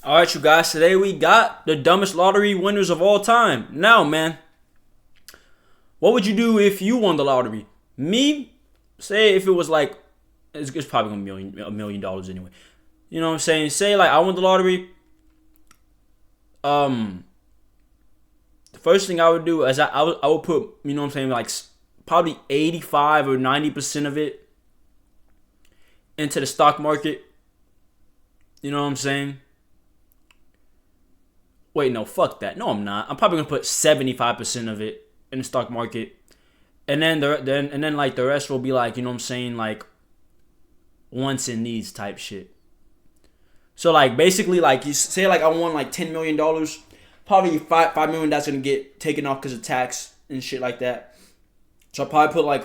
All right, you guys. Today we got the dumbest lottery winners of all time. Now, man, what would you do if you won the lottery? Me, say if it was like, it's probably gonna be $1 million anyway. You know what I'm saying? Say like I won the lottery. The first thing I would do is I would put, you know what I'm saying, like probably 85 or 90% of it into the stock market. You know what I'm saying? Wait, no, fuck that. No, I'm not. I'm probably gonna put 75% of it in the stock market, and then like the rest will be like, you know what I'm saying, like wants and needs type shit. So like basically, like you say, like I won like $10 million, probably $5 million that's gonna get taken off because of tax and shit like that. So I'll probably put like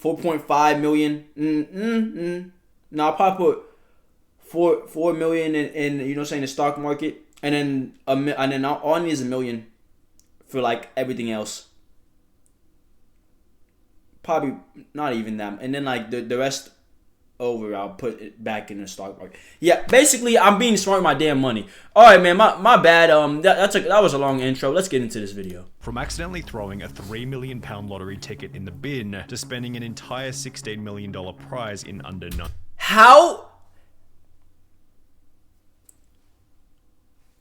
4.5 million. No, I'll probably put 4 million in you know what I'm saying, the stock market. And then all I need is $1 million for like everything else. Probably not even that. And then like the rest over, I'll put it back in the stock market. Yeah, basically I'm being smart with my damn money. All right, man, my bad. That was a long intro. Let's get into this video. From accidentally throwing a £3 million lottery ticket in the bin to spending an entire $16 million prize in under 9. How?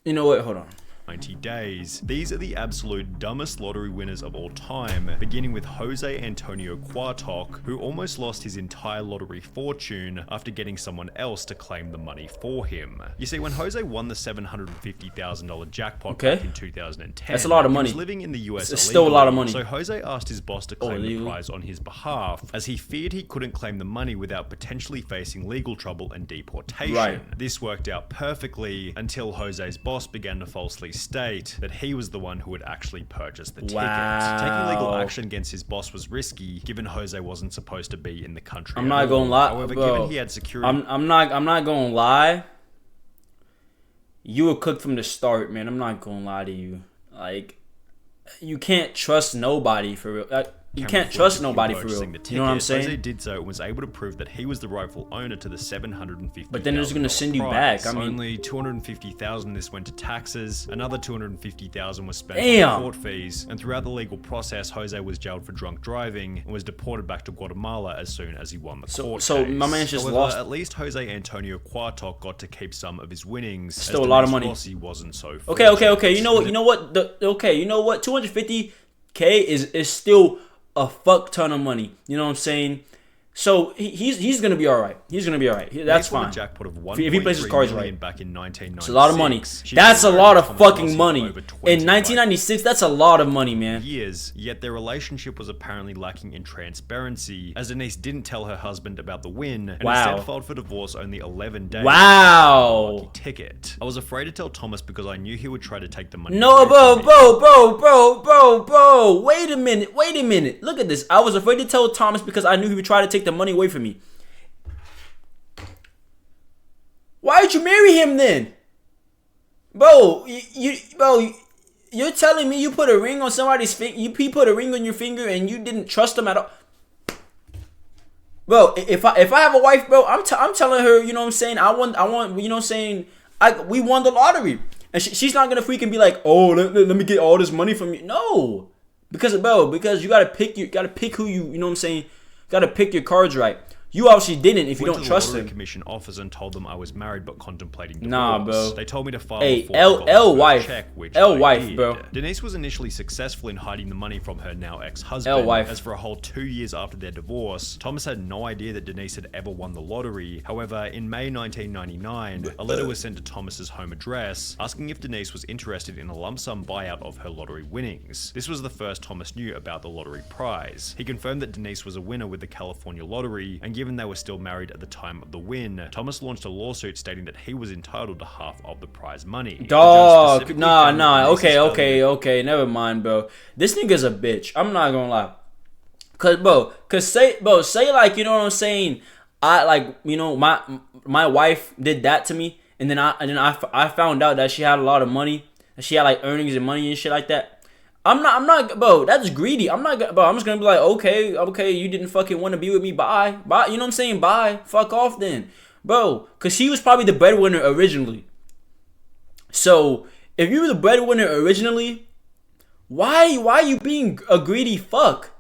You know what? Hold on. 90 days. These are the absolute dumbest lottery winners of all time, beginning with Jose Antonio Cuartoc, who almost lost his entire lottery fortune after getting someone else to claim the money for him. You see, when Jose won the $750,000 jackpot back in 2010, that's a lot of money. He was living in the US It's still a lot of money. So Jose asked his boss to claim the prize on his behalf, as he feared he couldn't claim the money without potentially facing legal trouble and deportation. Right. This worked out perfectly until Jose's boss began to falsely state that he was the one who had actually purchased the ticket. Taking legal action against his boss was risky, given Jose wasn't supposed to be in the country. I'm not gonna lie. However, bro, given he had security, I'm not gonna lie. You were cooked from the start, man. I'm not gonna lie to you. Like, you can't trust nobody for real. You can't trust nobody for real. You know what I'm saying? Jose did so and was able to prove that he was the rightful owner to the $750,000. But then it's gonna send you back. I mean, only $250,000 this went to taxes. Another $250,000 was spent on court fees. And throughout the legal process, Jose was jailed for drunk driving and was deported back to Guatemala as soon as he won the court case. So my man's just However, lost. At least Jose Antonio Cuartoc got to keep some of his winnings. Still a lot of money. He wasn't so. Okay. You know what? $250K is still a fuck ton of money. You know what I'm saying? So he's gonna be all right. He's gonna be all right. That's fine. Jackpot of If he plays his cards right. Back in 1996. It's a lot of money. That's a lot of fucking money. In 1996, that's a lot of money, man. Years, yet their relationship was apparently lacking in transparency, as Denise didn't tell her husband about the win and instead filed for divorce only 11 days. Wow. Lucky ticket. I was afraid to tell Thomas because I knew he would try to take the money. No, bro. Wait a minute. Look at this. I was afraid to tell Thomas because I knew he would try to take the money away from me. Why did you marry him then? Bro, you're telling me you put a ring on somebody's finger, he put a ring on your finger and you didn't trust him at all? Bro, if I have a wife, bro, I'm telling her, you know what I'm saying, I want, you know what I'm saying, we won the lottery. And she's not gonna freaking be like, oh, let me get all this money from you. No. Because you gotta pick who you know what I'm saying, gotta pick your cards right. You obviously didn't if you don't trust him. Commission office and told them I was married but contemplating divorce. Nah, bro. They told me to file a check, which wife, did. bro. Denise was initially successful in hiding the money from her now ex-husband. As for a whole 2 years after their divorce, Thomas had no idea that Denise had ever won the lottery. However, in May 1999, a letter was sent to Thomas's home address asking if Denise was interested in a lump sum buyout of her lottery winnings. This was the first Thomas knew about the lottery prize. He confirmed that Denise was a winner with the California lottery, and given they were still married at the time of the win, Thomas launched a lawsuit stating that he was entitled to half of the prize money. Dog, nah, okay, never mind, bro. This nigga's a bitch. I'm not gonna lie. Cause say like, you know what I'm saying, I like, you know, my wife did that to me, and then I found out that she had a lot of money, and she had like earnings and money and shit like that. I'm not, bro, that's greedy. I'm just gonna be like, okay, you didn't fucking want to be with me, bye, you know what I'm saying, bye, fuck off then, bro, cause she was probably the breadwinner originally. So if you were the breadwinner originally, why you being a greedy fuck?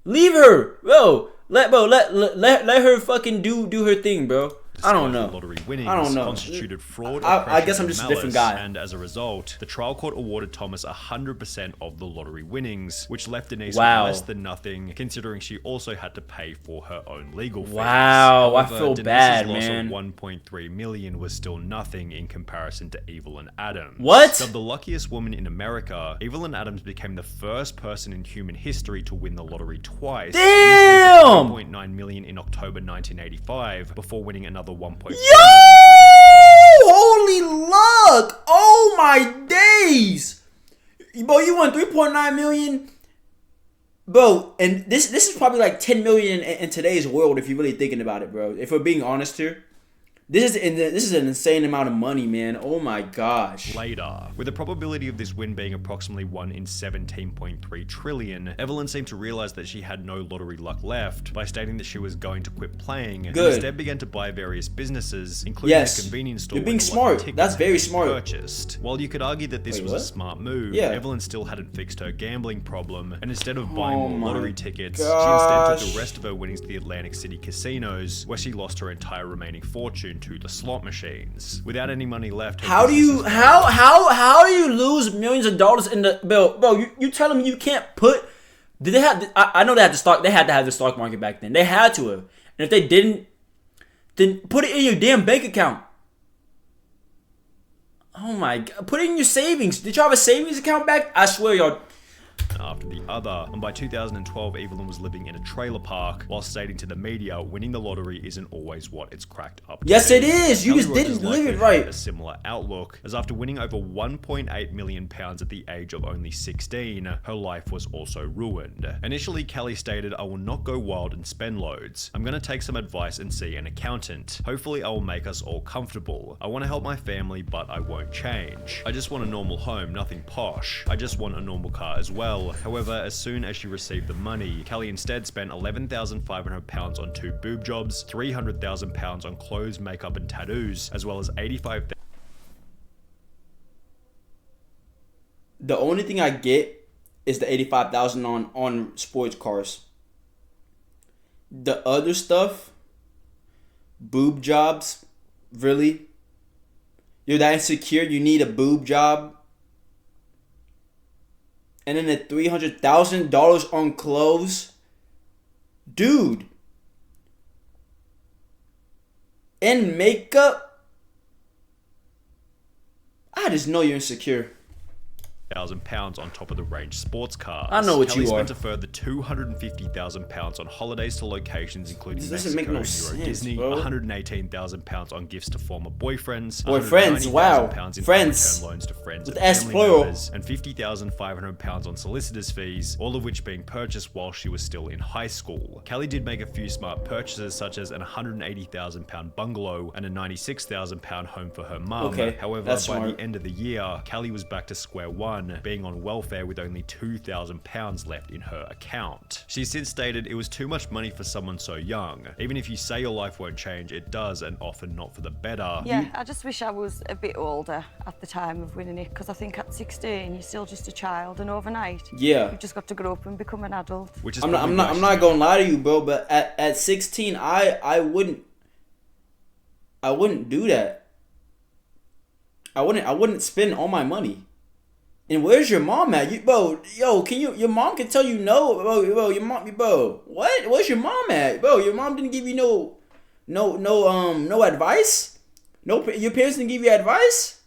Leave her, bro. Let her fucking do her thing, bro. I don't know. Lottery winnings I don't know. Constituted fraud. I guess I'm just a different guy. And as a result, the trial court awarded Thomas 100% of the lottery winnings, which left Denise with less than nothing, considering she also had to pay for her own legal fees. Wow, However, I feel Denise's bad, loss man. of 1.3 million was still nothing in comparison to Evelyn Adams. What? Dubbed the luckiest woman in America, Evelyn Adams became the first person in human history to win the lottery twice. Damn! 3.9 million in October 1985 before winning another 1.5 Yo! Holy luck! Oh my days! Bro, you won 3.9 million? Bro, and this is probably like 10 million in today's world if you're really thinking about it, bro. If we're being honest here. This is an insane amount of money, man. Oh my gosh. Later, with the probability of this win being approximately 1 in 17.3 trillion, Evelyn seemed to realize that she had no lottery luck left by stating that she was going to quit playing. And instead began to buy various businesses, including a convenience store. You're being smart. That's very smart. Purchased. While you could argue that this was a smart move, Evelyn still hadn't fixed her gambling problem, and instead of buying more lottery tickets, she instead took the rest of her winnings to the Atlantic City casinos, where she lost her entire remaining fortune to the slot machines. Without any money left, how do you lose millions of dollars in the bro? You telling me you can't put? Did they have? I know they had the stock. They had to have the stock market back then. They had to have. And if they didn't, then put it in your damn bank account. Oh my god! Put it in your savings. Did y'all have a savings account back? I swear y'all. After the other, and by 2012 Evelyn was living in a trailer park while stating to the media, winning the lottery isn't always what it's cracked up to. Yes, it is. You just didn't live it right. A similar outlook, as after winning over 1.8 million pounds at the age of only 16, her life was also ruined. Initially, Kelly stated, "I will not go wild and spend loads. I'm going to take some advice and see an accountant. Hopefully I will make us all comfortable. I want to help my family, but I won't change. I just want a normal home, nothing posh. I just want a normal car as well." However, as soon as she received the money, Kelly instead spent £11,500 on 2 boob jobs, £300,000 on clothes, makeup and tattoos, as well as $85,000. The only thing I get is the $85,000 on sports cars. The other stuff, boob jobs, really? You're that insecure, you need a boob job? And then the $300,000 on clothes? Dude. And makeup? I just know you're insecure. £1,000 on top of the range sports cars. I know what Kelly you are. spent a further £250,000 on holidays to locations including Mexico make no and sense, Euro Disney, bro. £118,000 on gifts to former boyfriends, Wow. £190,000 in Friends. term loans to friends With and S family plural. members, and £50,500 on solicitors' fees, all of which being purchased while she was still in high school. Kelly did make a few smart purchases, such as an £180,000 bungalow and a £96,000 home for her mum. However, by the end of the year, Kelly was back to square one, being on welfare with only £2,000 left in her account. She since stated, "It was too much money for someone so young. Even if you say your life won't change, it does, and often not for the better." Yeah, I just wish I was a bit older at the time of winning it, because I think at 16 you're still just a child, and overnight you've just got to grow up and become an adult. Which is I'm not gonna lie to you, bro, but at 16 I wouldn't do that. I wouldn't spend all my money. And where's your mom at? Your mom can tell you no, bro. Your mom, bro. What? Where's your mom at, bro? Your mom didn't give you no advice. No, your parents didn't give you advice.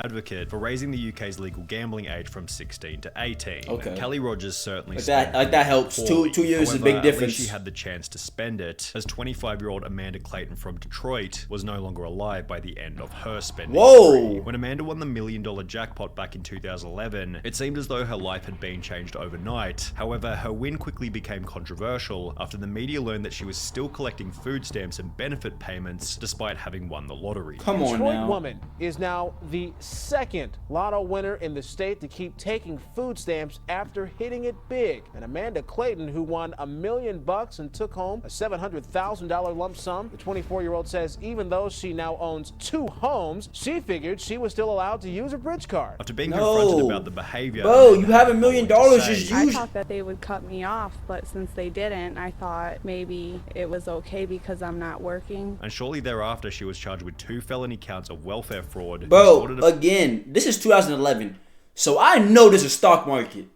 Advocate for raising the UK's legal gambling age from 16 to 18. Kelly Rogers certainly that helps. 2 years is a big difference. She had the chance to spend it, as 25-year-old Amanda Clayton from Detroit was no longer alive by the end of her spending spree. When Amanda won the $1 million jackpot back in 2011, it seemed as though her life had been changed overnight. However, her win quickly became controversial after the media learned that she was still collecting food stamps and benefit payments despite having won the lottery. Come on now. Detroit woman is now the second lotto winner in the state to keep taking food stamps after hitting it big. And Amanda Clayton, who won $1 million and took home a $700,000 lump sum. The 24-year-old says even though she now owns 2 homes, she figured she was still allowed to use a bridge card. After being confronted about the behavior, bro, you have $1 million, just use. I thought that they would cut me off, but since they didn't, I thought maybe it was okay because I'm not working. And shortly thereafter, she was charged with 2 felony counts of welfare fraud. Bro, again, this is 2011, so I know there's a stock market.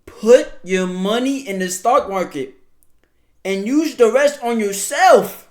Put your money in the stock market and use the rest on yourself.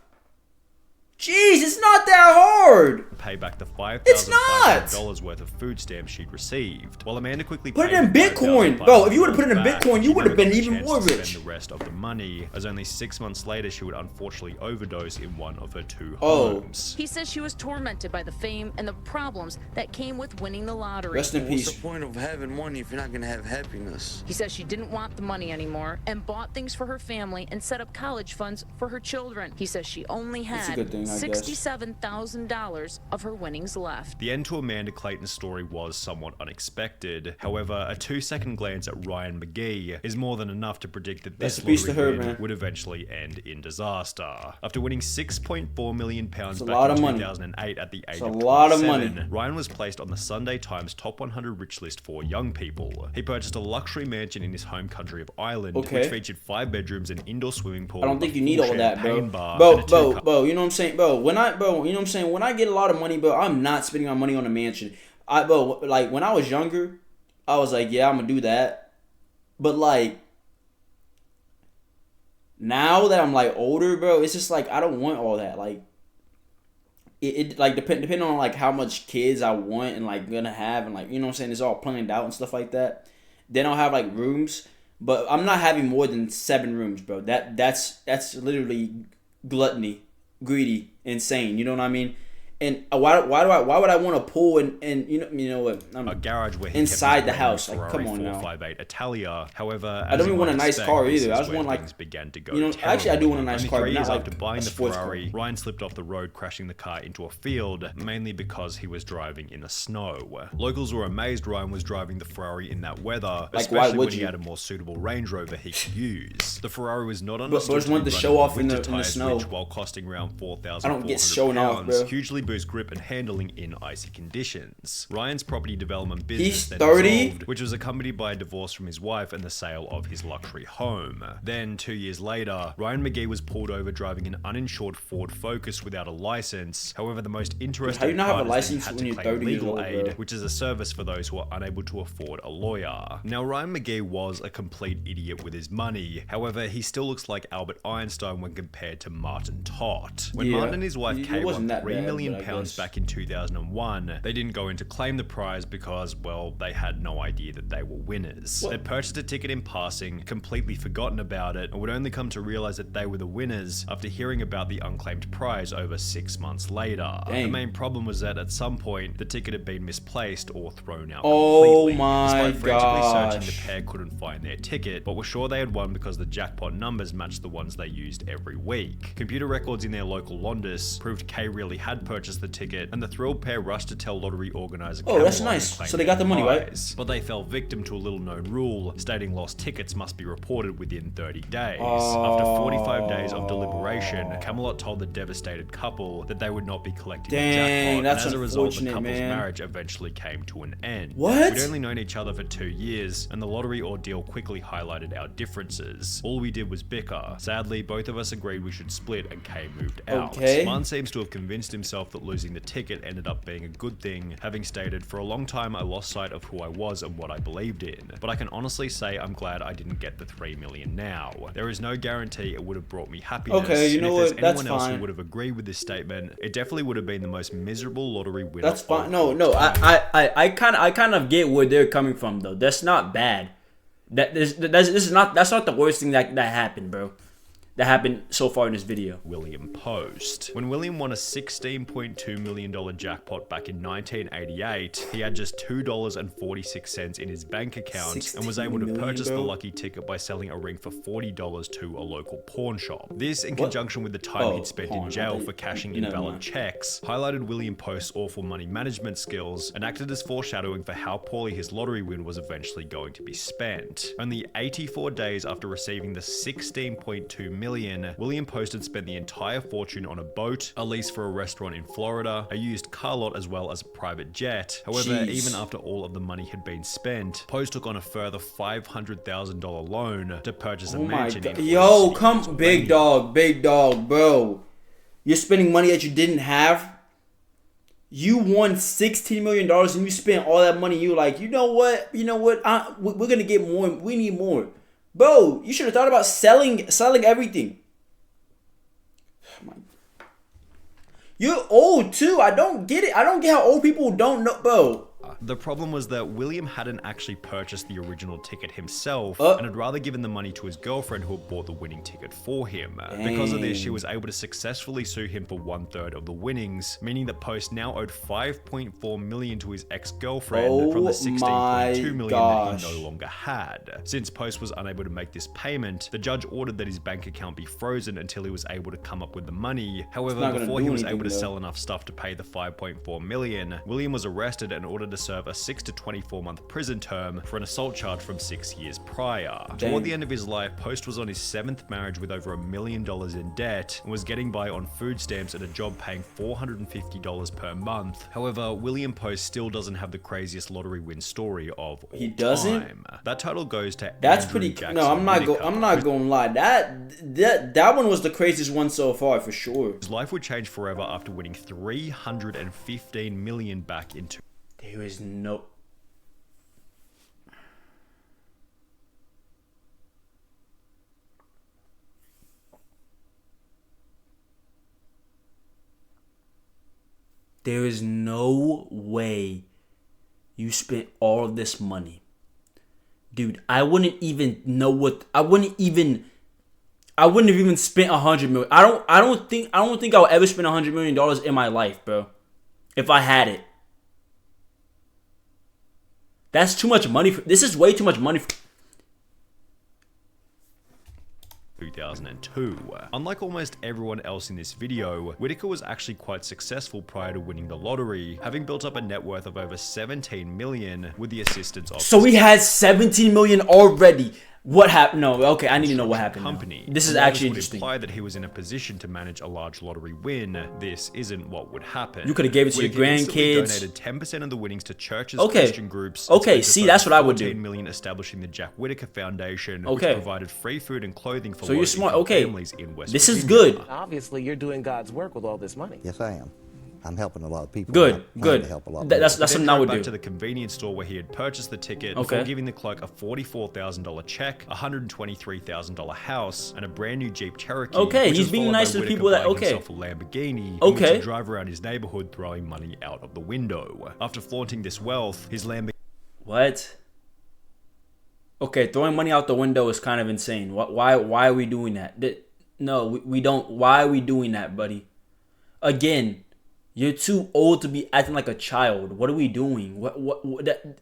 Jeez, it's not that hard. Pay back the $5,500 worth of food stamps she'd received. While Amanda quickly put it in Bitcoin, bro. If you would have put it in Bitcoin, you would have been even more rich. The rest of the money, as only 6 months later, she would unfortunately overdose in one of her 2 homes. He says she was tormented by the fame and the problems that came with winning the lottery. Rest in peace. What's the point of having money if you're not gonna have happiness? He says she didn't want the money anymore and bought things for her family and set up college funds for her children. He says she only had $67,000 of her winnings left. The end to Amanda Clayton's story was somewhat unexpected. However, a 2-second glance at Ryan McGee is more than enough to predict that this lottery win would eventually end in disaster. After winning £6.4 million back in 2008 at the age of 27, Ryan was placed on the Sunday Times Top 100 Rich list for young people. He purchased a luxury mansion in his home country of Ireland, which featured 5 bedrooms, an indoor swimming pool. I don't think you need all that, bro. Bro, you know what I'm saying, bro. When I get a lot of money, bro, I'm not spending my money on a mansion. Like when I was younger, I was like, yeah, I'm gonna do that. But like now that I'm like older, bro, it's just like I don't want all that. Like it like depending on like how much kids I want and like gonna have, and like, you know what I'm saying, it's all planned out and stuff like that. Then I'll have like rooms, but I'm not having more than 7 rooms, bro. That's literally gluttony, greedy, insane. You know what I mean? And why would I want a pool and you know what? A garage where he inside the house. Like, come on now. 458 Italia. However, I don't even want a nice car either. I just want like began to go actually I do want a nice car. Only 3 years not after like buying the Ferrari, Ryan slipped off the road, crashing the car into a field, mainly because he was driving in the snow. Locals were amazed Ryan was driving the Ferrari in that weather, especially when he had a more suitable Range Rover he could use. The Ferrari was not understood but just wanted to show off in the snow, while costing around £4,400. I don't get shown off, bro. Hugely boost grip and handling in icy conditions. Ryan's property development business then 30, dissolved, which was accompanied by a divorce from his wife and the sale of his luxury home. Then, 2 years later, Ryan McGee was pulled over driving an uninsured Ford Focus without a license. However, the most interesting part is that he had to claim legal aid, which is a service for those who are unable to afford a lawyer. Now, Ryan McGee was a complete idiot with his money. However, he still looks like Albert Einstein when compared to Martin Todt. When Martin and his wife Kay won £3 million back in 2001, they didn't go in to claim the prize because, well, they had no idea that they were winners. They purchased a ticket in passing, completely forgotten about it, and would only come to realize that they were the winners after hearing about the unclaimed prize over 6 months later. The main problem was that at some point, the ticket had been misplaced or thrown out completely. Despite frantically searching, the pair couldn't find their ticket, but were sure they had won because the jackpot numbers matched the ones they used every week. Computer records in their local Londis proved Kay really had purchased the ticket, and the thrilled pair rushed to tell lottery organizer Camelot. Oh, that's nice. So they got the money, right? But they fell victim to a little-known rule, stating lost tickets must be reported within 30 days. After 45 days of deliberation, Camelot told the devastated couple that they would not be collecting the jackpot, that's and as a result, the couple's marriage eventually came to an end. What? We'd only known each other for 2 years, and the lottery ordeal quickly highlighted our differences. All we did was bicker. Sadly, both of us agreed we should split, and Kay moved out. Martin seems to have convinced himself that losing the ticket ended up being a good thing, having stated, "For a long time I lost sight of who I was and what I believed in. But I can honestly say I'm glad I didn't get the $3 million now. There is no guarantee it would have brought me happiness." Okay, you know what? That's fine. If there's anyone else who would have agreed with this statement, it definitely would have been the most miserable lottery winner. That's fine. No, I kind of get where they're coming from though. That's not bad. That's not the worst thing that happened, bro. that happened so far in this video. William Post. When William won a $16.2 million jackpot back in 1988, he had just $2.46 in his bank account and was able to purchase the lucky ticket by selling a ring for $40 to a local pawn shop. This, in conjunction with the time he'd spent in jail for cashing invalid checks, highlighted William Post's awful money management skills and acted as foreshadowing for how poorly his lottery win was eventually going to be spent. Only 84 days after receiving the $16.2 million, William Post had spent the entire fortune on a boat, a lease for a restaurant in Florida, a used car lot, as well as a private jet. However, even after all of the money had been spent, Post took on a further $500,000 loan to purchase a mansion in Yo, come big dog, bro. You're spending money that you didn't have. You won $16 million and you spent all that money. You like, you know what? We're gonna get more. We need more. Bro, you should have thought about selling everything. You're old too. I don't get it. I don't get how old people don't know, bro. The problem was that William hadn't actually purchased the original ticket himself and had rather given the money to his girlfriend who had bought the winning ticket for him. Because of this, she was able to successfully sue him for 1/3 of the winnings, meaning that Post now owed $5.4 million to his ex-girlfriend from the $16.2 million that he no longer had. Since Post was unable to make this payment, the judge ordered that his bank account be frozen until he was able to come up with the money. However, before he was able to sell enough stuff to pay the $5.4 million, William was arrested and ordered to serve a 6 to 24 month prison term for an assault charge from 6 years prior. Toward the end of his life, Post was on his 7th marriage with over $1 million in debt and was getting by on food stamps at a job paying $450 per month. However, William Post still doesn't have the craziest lottery win story of all time. That title goes to That's Andrew pretty. Jackson No, I'm not gonna lie. That one was the craziest one so far for sure. His life would change forever after winning $315 million back into. There is no. There is no way you spent all of this money. Dude, I wouldn't even know what I wouldn't have even spent $100 million. I don't think I'll ever spend $100 million in my life, bro. If I had it. That's too much money. This is way too much money. 2002. Unlike almost everyone else in this video, Whitaker was actually quite successful prior to winning the lottery, having built up a net worth of over $17 million with the assistance of. So he had $17 million already. What happened? No, okay, I need to know what happened. Company. This is actually interesting. Imply that he was in a position to manage a large lottery win. This isn't what would happen. You could have gave it to your grandkids. Donated 10% of the winnings to churches, Christian groups. Okay, see, that's what I would do. $14 million establishing the Jack Whitaker Foundation, which provided free food and clothing for you're smart. Okay, families in West this Virginia. is good. Obviously, you're doing God's work with all this money. Yes, I am. I'm helping a lot of people. Good. That's something I would do. Back to the convenience store where he had purchased the ticket before giving the clerk a $44,000 check, a $123,000 house, and a brand new Jeep Cherokee. Okay, he's being nice to the people that. Okay. Himself a Lamborghini. To drive around his neighborhood throwing money out of the window. After flaunting this wealth, his Lamborghini. What? Okay, throwing money out the window is kind of insane. Why are we doing that? No, we don't. Why are we doing that, buddy? Again. You're too old to be acting like a child. What are we doing?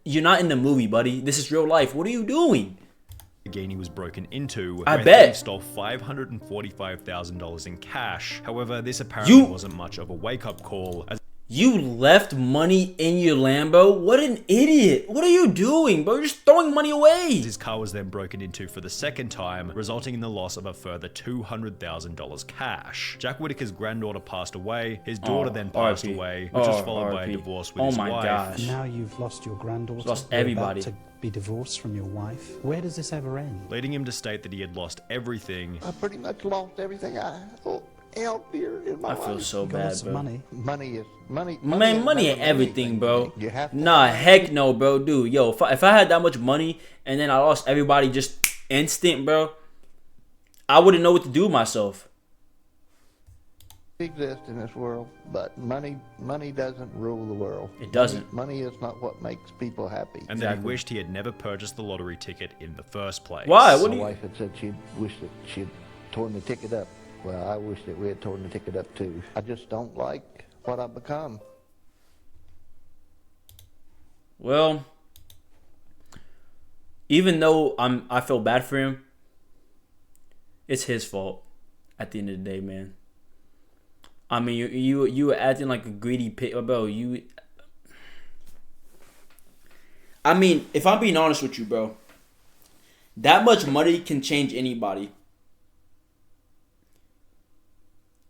You're not in the movie, buddy. This is real life. What are you doing? Lamborghini was broken into. I bet. He stole $545,000 in cash. However, this apparently wasn't much of a wake-up call. You left money in your Lambo? What an idiot. What are you doing, bro? You're just throwing money away. His car was then broken into for the second time, resulting in the loss of a further $200,000 cash. Jack Whitaker's granddaughter passed away. His daughter then passed away, which was followed by a divorce with his wife. Oh my gosh. Now you've lost your granddaughter. Lost everybody. You're about to be divorced from your wife. Where does this ever end? Leading him to state that he had lost everything. I pretty much lost everything I held dear in my life. I feel so bad, bro. Money ain't everything, bro. Nah, heck no, bro. Dude, yo, if I had that much money and then I lost everybody just instant, bro, I wouldn't know what to do with myself. Exist in this world, but money doesn't rule the world. It doesn't. Money is not what makes people happy. And that he wished he had never purchased the lottery ticket in the first place. Why? My wife had said she'd wished that she'd torn the ticket up. Well, I wish that we had torn the ticket up too. I just don't like what I've become. Well, even though I feel bad for him, it's his fault at the end of the day, man. I mean, you were acting like a greedy pig, bro. I mean, if I'm being honest with you, bro, that much money can change anybody.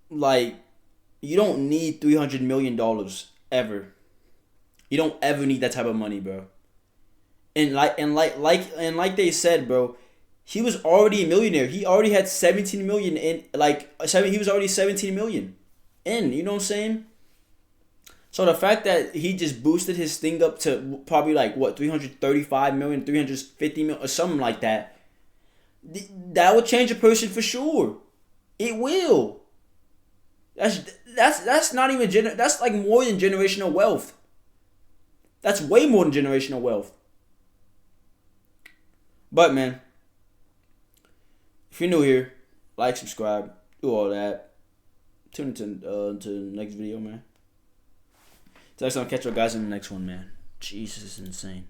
Like, you don't need $300 million ever. You don't ever need that type of money, bro. And like they said, bro, he was already a millionaire. He already had 17 million in, he was already 17 million in, you know what I'm saying? So the fact that he just boosted his thing up to probably 335 million, 350 million, or something like that, that will change a person for sure. It will. That's not even that's like more than generational wealth. That's way more than generational wealth. But man, if you're new here, like, subscribe, do all that. Tune into the next video, man. Till next time, catch you guys in the next one, man. Jesus, is insane.